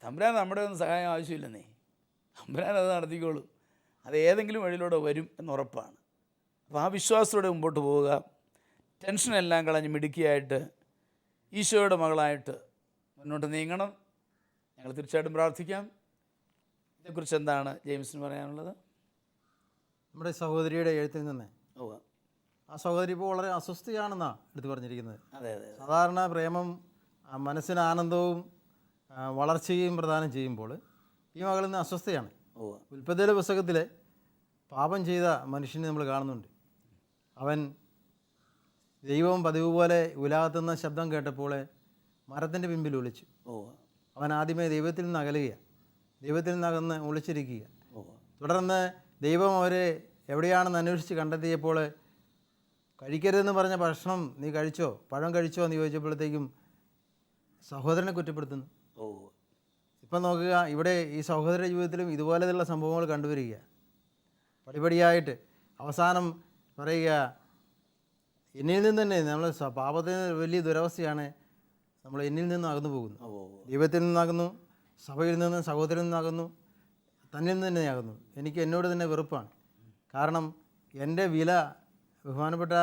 തമ്പുരാൻ നമ്മുടെ ഒന്നും സഹായം ആവശ്യമില്ലെന്നേ. തമ്പുരാൻ അത് നടത്തിക്കോളും. അത് ഏതെങ്കിലും വഴിയിലൂടെ വരും എന്നുറപ്പാണ്. അപ്പോൾ ആ വിശ്വാസത്തോടെ മുമ്പോട്ട് പോവുക. ടെൻഷനെല്ലാം കളഞ്ഞ് മിടുക്കിയായിട്ട് ഈശോയുടെ മകളായിട്ട് മുന്നോട്ട് നീങ്ങണം. ഞങ്ങൾ തീർച്ചയായിട്ടും പ്രാർത്ഥിക്കാം. ഇതേക്കുറിച്ച് എന്താണ് ജെയിംസിന് പറയാനുള്ളത്? നമ്മുടെ സഹോദരിയുടെ എഴുത്തിൽ നിന്ന് ഓ, ആ സഹോദരി ഇപ്പോൾ വളരെ അസ്വസ്ഥയാണെന്നാണ് എടുത്തു പറഞ്ഞിരിക്കുന്നത്. അതെ അതെ. സാധാരണ പ്രേമം മനസ്സിന് ആനന്ദവും വളർച്ചയും പ്രദാനം ചെയ്യുമ്പോൾ ഈ മകളിൽ നിന്ന് അസ്വസ്ഥയാണ്. ഉൽപ്പത്തിയുടെ പുസ്തകത്തിൽ പാപം ചെയ്ത മനുഷ്യനെ നമ്മൾ കാണുന്നുണ്ട്. അവൻ ദൈവം പതിവ് പോലെ ഉലാത്തുന്ന ശബ്ദം കേട്ടപ്പോൾ മരത്തിൻ്റെ പിമ്പിൽ ഒളിച്ചു. അവൻ ആദ്യമേ ദൈവത്തിൽ നിന്ന് അകലുക, ദൈവത്തിൽ നിന്ന് അകന്ന് ഒളിച്ചിരിക്കുക. തുടർന്ന് ദൈവം അവരെ എവിടെയാണെന്ന് അന്വേഷിച്ച് കണ്ടെത്തിയപ്പോൾ കഴിക്കരുതെന്ന് പറഞ്ഞ ഭക്ഷണം നീ കഴിച്ചോ, പഴം കഴിച്ചോ എന്ന് ചോദിച്ചപ്പോഴത്തേക്കും സഹോദരനെ കുറ്റപ്പെടുത്തുന്നു. ഇപ്പം നോക്കുക, ഇവിടെ ഈ സഹോദര ജീവിതത്തിലും ഇതുപോലെയുള്ള സംഭവങ്ങൾ കണ്ടുവരിക. പടിപടിയായിട്ട് അവസാനം പറയുക, എന്നിൽ നിന്ന് തന്നെ നമ്മൾ പാപത്തിന് വലിയ ദുരവസ്ഥയാണ്. നമ്മൾ എന്നിൽ നിന്നും അകന്നു പോകുന്നു, ദൈവത്തിൽ നിന്നാകുന്നു, സഭയിൽ നിന്ന്, സഹോദരനിൽ നിന്നാകുന്നു, തന്നിൽ നിന്ന് തന്നെയാകുന്നു. എനിക്ക് എന്നോട് തന്നെ വെറുപ്പാണ്. കാരണം എൻ്റെ വില, ബഹുമാനപ്പെട്ട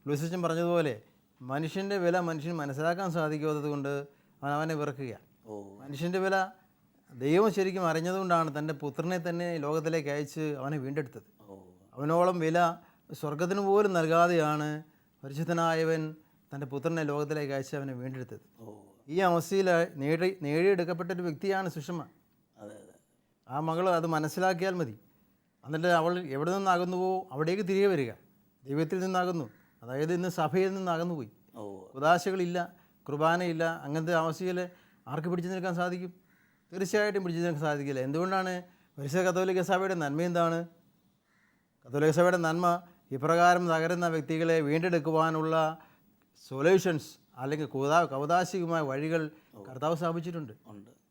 ലൂസിച്ചൻ പറഞ്ഞതുപോലെ, മനുഷ്യൻ്റെ വില മനുഷ്യന് മനസ്സിലാക്കാൻ സാധിക്കാത്തത് കൊണ്ട് അവനെ വെറുക്കുക. മനുഷ്യൻ്റെ വില ദൈവം ശരിക്കും അറിഞ്ഞതുകൊണ്ടാണ് തൻ്റെ പുത്രനെ തന്നെ ലോകത്തിലേക്ക് അയച്ച് അവനെ വീണ്ടെടുത്തത്. അവനോളം വില സ്വർഗത്തിന് പോലും നൽകാതെയാണ് പരിശുദ്ധനായവൻ തൻ്റെ പുത്രനെ ലോകത്തിലേക്ക് അയച്ച് അവനെ വീണ്ടെടുത്തത്. ഈ അവസ്ഥയിൽ നേടിയെടുക്കപ്പെട്ടൊരു വ്യക്തിയാണ് സുഷമ. ആ മകൾ അത് മനസ്സിലാക്കിയാൽ മതി. എന്നിട്ട് അവൾ എവിടെ നിന്നാകുന്നുവോ അവിടേക്ക് തിരികെ വരിക. ദൈവത്തിൽ നിന്നാകുന്നു, അതായത് ഇന്ന് സഭയിൽ നിന്നാകുന്നു പോയി. ഉദാശകളില്ല, കുർബാനയില്ല. അങ്ങനത്തെ അവസ്ഥയിൽ ആർക്ക് പിടിച്ചു നിൽക്കാൻ സാധിക്കും? തീർച്ചയായിട്ടും പിടിച്ചു നിൽക്കാൻ സാധിക്കില്ല. എന്തുകൊണ്ടാണ്? പരിശുദ്ധ കത്തോലിക്ക സഭയുടെ നന്മ എന്താണ്? കത്തോലിക്ക സഭയുടെ നന്മ ഇപ്രകാരം തകരുന്ന വ്യക്തികളെ വീണ്ടെടുക്കുവാനുള്ള സൊല്യൂഷൻസ് അല്ലെങ്കിൽ കൗതാശികമായ വഴികൾ കർത്താവ് സ്ഥാപിച്ചിട്ടുണ്ട്.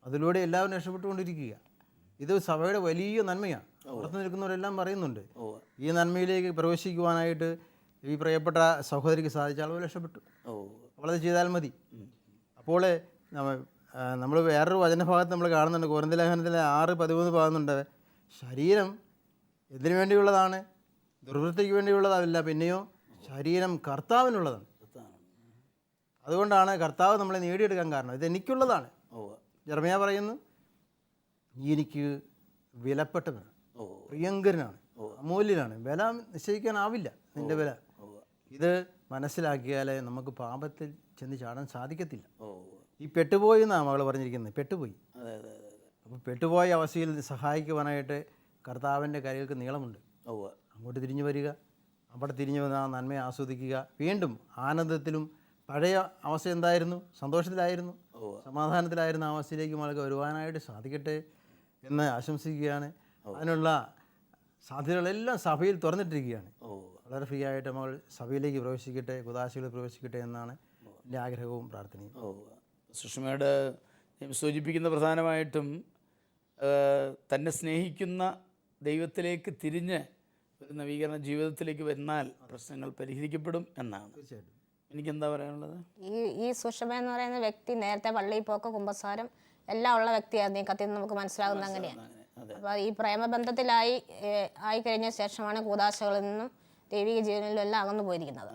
അതിലൂടെ എല്ലാവരും രക്ഷപ്പെട്ടുകൊണ്ടിരിക്കുക. ഇത് സഭയുടെ വലിയ നന്മയാണ്. പുറത്ത് നിൽക്കുന്നവരെല്ലാം പറയുന്നുണ്ട്. ഈ നന്മയിലേക്ക് പ്രവേശിക്കുവാനായിട്ട് ഈ പ്രിയപ്പെട്ട സഹോദരിക്ക് സാധിച്ചാൽ അവർ രക്ഷപ്പെട്ടു. അവളത് ചെയ്താൽ മതി. അപ്പോൾ നമ്മൾ വേറൊരു വചനഭാഗത്ത് നമ്മൾ കാണുന്നുണ്ട്, കൊരിന്ത്യർ ലേഖനത്തിലെ 6:13 പറയുന്നുണ്ട്, ശരീരം എന്തിനു വേണ്ടിയുള്ളതാണ്? ദുർവൃത്തിക്ക് വേണ്ടിയുള്ളതല്ല, പിന്നെയോ ശരീരം കർത്താവിനുള്ളതാണ്. അതുകൊണ്ടാണ് കർത്താവ് നമ്മളെ നേടിയെടുക്കാൻ കാരണം. ഇത് എനിക്കുള്ളതാണ്. ജെറമ്യാ പറയുന്നു, നീ എനിക്ക് വിലപ്പെട്ടവനാണ്, പ്രിയങ്കരനാണ്, അമൂല്യനാണ്, വില നിശ്ചയിക്കാനാവില്ല നിൻ്റെ വില. ഇത് മനസ്സിലാക്കിയാൽ നമുക്ക് പാപത്തിൽ ചെന്ന് ചാടാൻ സാധിക്കത്തില്ല. ഈ പെട്ടുപോയി എന്നാണ് മകൾ പറഞ്ഞിരിക്കുന്നത്. പെട്ടുപോയി. അപ്പോൾ പെട്ടുപോയ അവസ്ഥയിൽ സഹായിക്കുവാനായിട്ട് കർത്താവിൻ്റെ കൈകൾക്ക് നീളമുണ്ട്. അങ്ങോട്ട് തിരിഞ്ഞു വരിക, അവിടെ തിരിഞ്ഞു വന്ന് ആ നന്മയെ ആസ്വദിക്കുക. വീണ്ടും ആനന്ദത്തിലും, പഴയ അവസ്ഥ എന്തായിരുന്നു? സന്തോഷത്തിലായിരുന്നു, സമാധാനത്തിലായിരുന്ന അവസ്ഥയിലേക്ക് മകൾക്ക് വരുവാനായിട്ട് സാധിക്കട്ടെ എന്ന് ആശംസിക്കുകയാണ്. അതിനുള്ള സാധ്യതകളെല്ലാം സഭയിൽ തുറന്നിട്ടിരിക്കുകയാണ്. വളരെ ഫ്രീ ആയിട്ട് മകൾ സഭയിലേക്ക് പ്രവേശിക്കട്ടെ, കുദാശകളിൽ പ്രവേശിക്കട്ടെ എന്നാണ് എൻ്റെ ആഗ്രഹവും പ്രാർത്ഥനയും. സുഷമയുടെ സൂചിപ്പിക്കുന്ന പ്രധാനമായിട്ടും തന്നെ സ്നേഹിക്കുന്ന ദൈവത്തിലേക്ക് തിരിഞ്ഞ് ഒരു നവീകരണ ജീവിതത്തിലേക്ക് വന്നാൽ പ്രശ്നങ്ങൾ പരിഹരിക്കപ്പെടും എന്നാണ്. തീർച്ചയായിട്ടും. എനിക്കെന്താ പറയാനുള്ളത്? ഈ സുഷമ എന്ന് പറയുന്ന വ്യക്തി നേരത്തെ പള്ളിയിൽ പോക്ക്, കുമ്പസാരം എല്ലാം ഉള്ള വ്യക്തിയായിരുന്നു. ഈ കത്തിൽ നിന്ന് നമുക്ക് മനസ്സിലാകുന്നത് അങ്ങനെയാണ്. അപ്പോൾ ഈ പ്രേമബന്ധത്തിലായി കഴിഞ്ഞ ശേഷമാണ് കൂദാശകളിൽ നിന്നും ദൈവിക ജീവനിലും എല്ലാം അകന്നു പോയിരിക്കുന്നത്.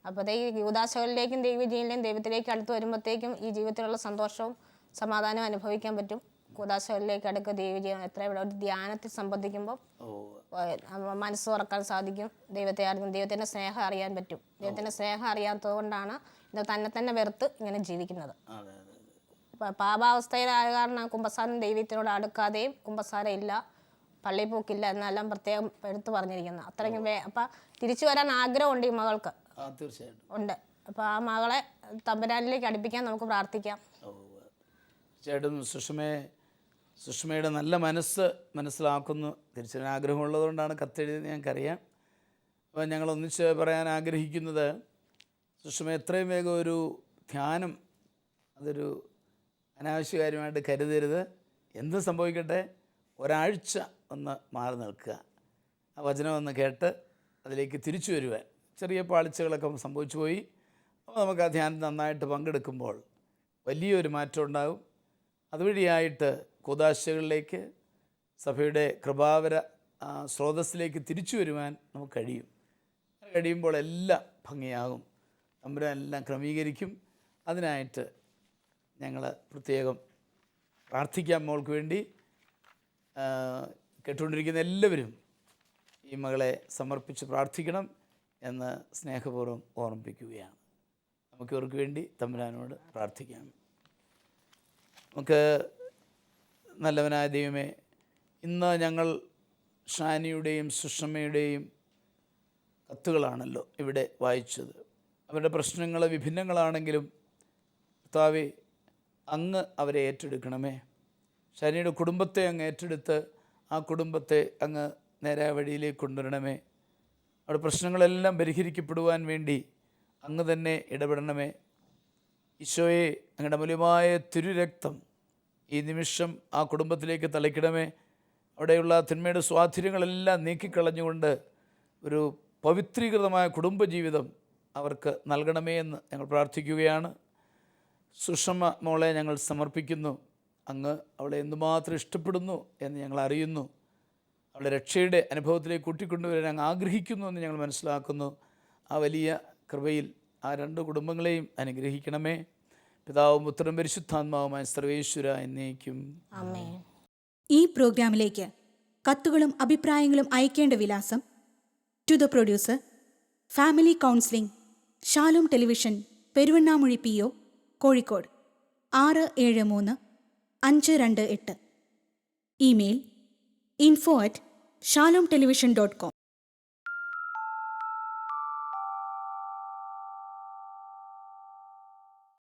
അപ്പോഴത്തേക്ക് യൂദാശകളിലേക്കും ദൈവജീവനിലേക്കും ദൈവത്തിലേക്ക് അടുത്ത് വരുമ്പോഴത്തേക്കും ഈ ജീവിതത്തിലുള്ള സന്തോഷവും സമാധാനവും അനുഭവിക്കാൻ പറ്റും. കൂദാശകളിലേക്ക് അടുക്കുക ദൈവജീവൻ എത്ര ഇവിടെ ഒരു ധ്യാനത്തിൽ സംബന്ധിക്കുമ്പോൾ മനസ്സ് തുറക്കാൻ സാധിക്കും. ദൈവത്തിൻ്റെ സ്നേഹം അറിയാൻ പറ്റും. ദൈവത്തിൻ്റെ സ്നേഹം അറിയാത്തത് കൊണ്ടാണ് ഇത് തന്നെ വെറുത്ത് ഇങ്ങനെ ജീവിക്കുന്നത്. പാപാവസ്ഥയിലായ കാരണം കുമ്പസാരം ദൈവത്തിനോട് അടുക്കാതെയും കുമ്പസാരം ഇല്ല, പള്ളിപ്പോക്കില്ല എന്നെല്ലാം പ്രത്യേകം എടുത്തു പറഞ്ഞിരിക്കുന്നത്. അത്രയ്ക്കും അപ്പം തിരിച്ചു വരാൻ ആഗ്രഹമുണ്ട് ഈ മകൾക്ക്. തീർച്ചയായിട്ടും ഉണ്ട്. അപ്പോൾ ആ മകളെ തമ്പുരാനിലേക്ക് അടുപ്പിക്കാൻ നമുക്ക് പ്രാർത്ഥിക്കാം. തീർച്ചയായിട്ടും സുഷമയുടെ നല്ല മനസ്സിലാക്കുന്നു. തിരിച്ചറിയാൻ ആഗ്രഹമുള്ളതുകൊണ്ടാണ് കത്തെഴുതിയത് ഞങ്ങൾക്കറിയാം. അപ്പോൾ ഞങ്ങൾ ഒന്നിച്ച് പറയാൻ ആഗ്രഹിക്കുന്നത്, സുഷമ എത്രയും വേഗം ഒരു ധ്യാനം അതൊരു അനാവശ്യ കാര്യമായിട്ട് കരുതരുത്. എന്ത് സംഭവിക്കട്ടെ, ഒരാഴ്ച ഒന്ന് മാറി നിൽക്കുക, ആ വചനം ഒന്ന് കേട്ട് അതിലേക്ക് തിരിച്ചു വരുവാൻ. ചെറിയ പാളിച്ചകളൊക്കെ സംഭവിച്ചു പോയി. അപ്പോൾ നമുക്ക് ആ ധ്യാനം നന്നായിട്ട് പങ്കെടുക്കുമ്പോൾ വലിയൊരു മാറ്റം ഉണ്ടാകും. അതുവഴിയായിട്ട് കൂദാശകളിലേക്ക് സഭയുടെ കൃപാവര സ്രോതസ്സിലേക്ക് തിരിച്ചു വരുവാൻ നമുക്ക് കഴിയുമ്പോൾ എല്ലാം ഭംഗിയാകും. തമ്പുരാൻ എല്ലാം ക്രമീകരിക്കും. അതിനായിട്ട് ഞങ്ങൾ പ്രത്യേകം പ്രാർത്ഥിക്കാം. മോൾക്ക് വേണ്ടി കേട്ടുകൊണ്ടിരിക്കുന്ന എല്ലാവരും ഈ മകളെ സമർപ്പിച്ച് പ്രാർത്ഥിക്കണം എന്ന് സ്നേഹപൂർവ്വം ഓർമ്മിപ്പിക്കുകയാണ്. നമുക്ക് ഇവർക്ക് വേണ്ടി തമ്പുരാനോട് പ്രാർത്ഥിക്കാം. നമുക്ക് നല്ലവനായ ദൈവമേ, ഇന്ന് ഞങ്ങൾ ഷാനിയുടെയും സുഷമയുടെയും കത്തുകളാണല്ലോ ഇവിടെ വായിച്ചത്. അവരുടെ പ്രശ്നങ്ങൾ വിഭിന്നങ്ങളാണെങ്കിലും കർത്താവേ, അങ്ങ് അവരെ ഏറ്റെടുക്കണമേ. ഷാനിയുടെ കുടുംബത്തെ അങ്ങ് ഏറ്റെടുത്ത് ആ കുടുംബത്തെ അങ്ങ് നേരായ വഴിയിലേക്ക് കൊണ്ടുവരണമേ. അവരുടെ പ്രശ്നങ്ങളെല്ലാം പരിഹരിക്കപ്പെടുവാൻ വേണ്ടി അങ്ങ് തന്നെ ഇടപെടണമേ. ഈശോയെ, അങ്ങയുടെ മൂല്യമായ തിരുരക്തം ഈ നിമിഷം ആ കുടുംബത്തിലേക്ക് തളിക്കണമേ. അവിടെയുള്ള തിന്മയുടെ സ്വാധീനങ്ങളെല്ലാം നീക്കിക്കളഞ്ഞുകൊണ്ട് ഒരു പവിത്രീകൃതമായ കുടുംബജീവിതം അവർക്ക് നൽകണമേ എന്ന് ഞങ്ങൾ പ്രാർത്ഥിക്കുകയാണ്. സുഷമ മോളെ ഞങ്ങൾ സമർപ്പിക്കുന്നു. അങ്ങ് അവളെ എന്തുമാത്രം ഇഷ്ടപ്പെടുന്നു എന്ന് ഞങ്ങൾ അറിയുന്നു. അവളെ രക്ഷയുടെ അനുഭവത്തിലേക്ക് കൂട്ടിക്കൊണ്ടുവരാൻ അങ്ങ് ആഗ്രഹിക്കുന്നു എന്ന് ഞങ്ങൾ മനസ്സിലാക്കുന്നു. ആ വലിയ കൃപയിൽ ആ രണ്ട് കുടുംബങ്ങളെയും അനുഗ്രഹിക്കണമേ. പിതാവും പുത്രനും പരിശുദ്ധാത്മാവുമായ സർവേശ്വര എന്നേക്കും ആമേൻ. ഈ പ്രോഗ്രാമിലേക്ക് കത്തുകളും അഭിപ്രായങ്ങളും അയക്കേണ്ട വിലാസം: to the producer, family counselling, Shalom television, Peruvannamuzhi PO, Kozhikode 673-528. Email info@shalomtelevision.com.